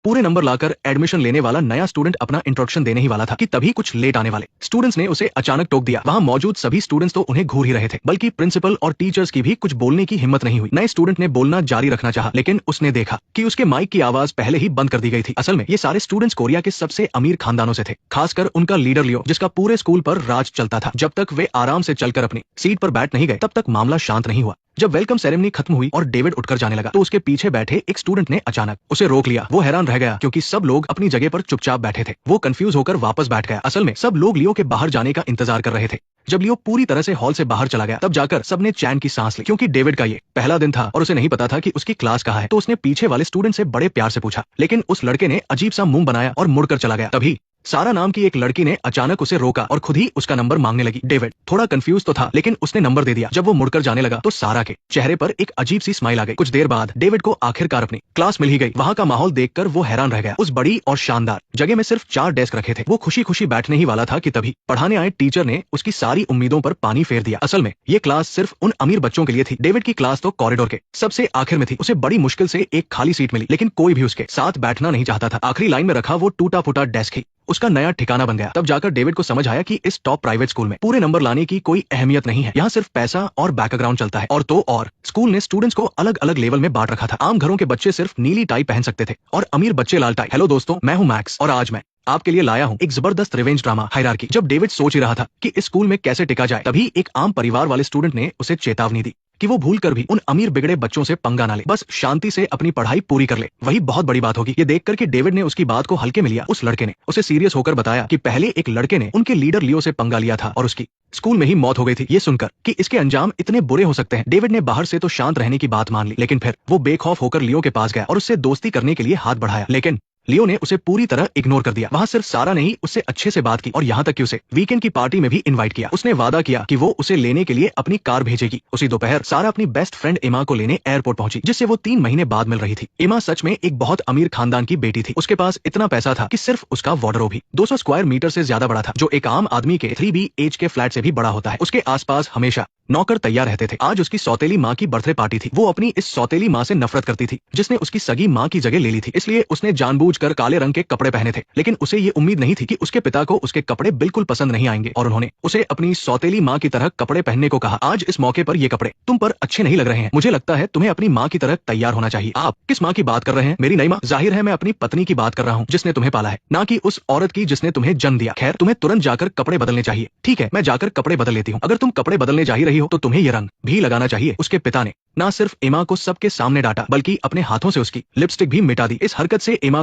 पूरे नंबर लाकर एडमिशन लेने वाला नया स्टूडेंट अपना इंट्रोडक्शन देने ही वाला था कि तभी कुछ लेट आने वाले स्टूडेंट्स ने उसे अचानक टोक दिया। वहां मौजूद सभी स्टूडेंट्स तो उन्हें घूर ही रहे थे, बल्कि प्रिंसिपल और टीचर्स की भी कुछ बोलने की हिम्मत नहीं हुई। नए स्टूडेंट ने बोलना जारी रखना चाहा, लेकिन उसने देखा कि उसके माइक की आवाज पहले ही बंद कर दी गई थी। असल में ये सारे स्टूडेंट्स कोरिया के सबसे अमीर खानदानों से थे, खासकर उनका लीडर लियो, जिसका पूरे स्कूल पर राज चलता था। जब तक वे आराम से चलकर अपनी सीट पर बैठ नहीं गए, तब तक मामला शांत नहीं हुआ। जब वेलकम सेरेमनी खत्म हुई और डेविड उठकर जाने लगा, तो उसके पीछे बैठे एक स्टूडेंट ने अचानक उसे रोक लिया। वो हैरान रह गया क्योंकि सब लोग अपनी जगह पर चुपचाप बैठे थे। वो कंफ्यूज होकर वापस बैठ गया। असल में सब लोग लियो के बाहर जाने का इंतजार कर रहे थे। जब लियो पूरी तरह से हॉल से बाहर चला गया, तब जाकर सबने चैन की सांस ली, क्योंकि डेविड का ये पहला दिन था और उसे नहीं पता था कि उसकी क्लास कहाँ है। तो उसने पीछे वाले स्टूडेंट से बड़े प्यार से पूछा, लेकिन उस लड़के ने अजीब सा मुंह बनाया और मुड़कर चला गया। तभी सारा नाम की एक लड़की ने अचानक उसे रोका और खुद ही उसका नंबर मांगने लगी। डेविड थोड़ा कंफ्यूज तो था, लेकिन उसने नंबर दे दिया। जब वो मुड़कर जाने लगा, तो सारा के चेहरे पर एक अजीब सी स्माइल आ गई। कुछ देर बाद डेविड को आखिरकार अपनी क्लास मिल ही गई। वहाँ का माहौल देखकर वो हैरान रह गया। उस बड़ी और शानदार जगह में सिर्फ 4 डेस्क रखे थे। वो खुशी खुशी बैठने ही वाला था कि तभी पढ़ाने आए टीचर ने उसकी सारी उम्मीदों पर पानी फेर दिया। असल में ये क्लास सिर्फ उन अमीर बच्चों के लिए थी। डेविड की क्लास तो कॉरिडोर के सबसे आखिर में थी। उसे बड़ी मुश्किल से एक खाली सीट मिली, लेकिन कोई भी उसके साथ बैठना नहीं चाहता था। आखिरी लाइन में रखा वो टूटा फूटा डेस्क ही उसका नया ठिकाना बन गया। तब जाकर डेविड को समझ आया कि इस टॉप प्राइवेट स्कूल में पूरे नंबर लाने की कोई अहमियत नहीं है। यहाँ सिर्फ पैसा और बैकग्राउंड चलता है। और स्कूल ने स्टूडेंट्स को अलग अलग लेवल में बांट रखा था। आम घरों के बच्चे सिर्फ नीली टाई पहन सकते थे और अमीर बच्चे लाल टाई। हेलो दोस्तों, मैं हूँ मैक्स और आज मैं आपके लिए लाया हूँ एक जबरदस्त रिवेंज ड्रामा, हायरार्की। जब डेविड सोच ही रहा था कि इस स्कूल में कैसे टिका जाए, तभी एक आम परिवार वाले स्टूडेंट ने उसे चेतावनी दी कि वो भूलकर भी उन अमीर बिगड़े बच्चों से पंगा ना ले, बस शांति से अपनी पढ़ाई पूरी कर ले, वही बहुत बड़ी बात होगी। ये देखकर कि डेविड ने उसकी बात को हल्के में लिया, उस लड़के ने उसे सीरियस होकर बताया कि पहले एक लड़के ने उनके लीडर लियो से पंगा लिया था और उसकी स्कूल में ही मौत हो गई थी। ये सुनकर कि इसके अंजाम इतने बुरे हो सकते हैं, डेविड ने बाहर से तो शांत रहने की बात मान ली, लेकिन फिर वो बेखौफ होकर लियो के पास गया और उससे दोस्ती करने के लिए हाथ बढ़ाया। लेकिन लियो ने उसे पूरी तरह इग्नोर कर दिया। वहां सिर्फ सारा ने ही उससे अच्छे से बात की और यहाँ तक कि उसे वीकेंड की पार्टी में भी इनवाइट किया। उसने वादा किया कि वो उसे लेने के लिए अपनी कार भेजेगी। उसी दोपहर सारा अपनी बेस्ट फ्रेंड एमा को लेने एयरपोर्ट पहुंची, जिससे वो 3 महीने बाद मिल रही थी। एमा सच में एक बहुत अमीर खानदान की बेटी थी। उसके पास इतना पैसा था कि सिर्फ उसका वार्डरोब भी 200 स्क्वायर मीटर से ज्यादा बड़ा था, जो एक आम आदमी के 3 BH के फ्लैट से भी बड़ा होता है। उसके आसपास हमेशा नौकर तैयार रहते थे। आज उसकी सौतेली माँ की बर्थडे पार्टी थी। वो अपनी इस सौतेली माँ से नफरत करती थी, जिसने उसकी सगी माँ की जगह ले ली थी। इसलिए उसने जानबूझकर काले रंग के कपड़े पहने थे, लेकिन उसे ये उम्मीद नहीं थी कि उसके पिता को उसके कपड़े बिल्कुल पसंद नहीं आएंगे और उन्होंने उसे अपनी सौतेली माँ की तरह कपड़े पहनने को कहा। आज इस मौके पर ये कपड़े तुम पर अच्छे नहीं लग रहे हैं। मुझे लगता है तुम्हें अपनी माँ की तरह तैयार होना चाहिए। आप किस माँ की बात कर रहे हैं? मेरी नई माँ? जाहिर है मैं अपनी पत्नी की बात कर रहा हूँ, जिसने तुम्हें पाला है, ना कि उस औरत की जिसने तुम्हें जन्म दिया। खैर, तुम्हें तुरंत जाकर कपड़े बदलने चाहिए। ठीक है, मैं जाकर कपड़े बदल लेती हूँ। अगर तुम कपड़े बदलने जा ही रही हो तो तुम्हें ये रंग भी लगाना चाहिए। उसके पिता ने ना सिर्फ एमा को सबके सामने डांटा, बल्कि अपने हाथों से उसकी लिपस्टिक भी मिटा दी। इस हरकत से एमा को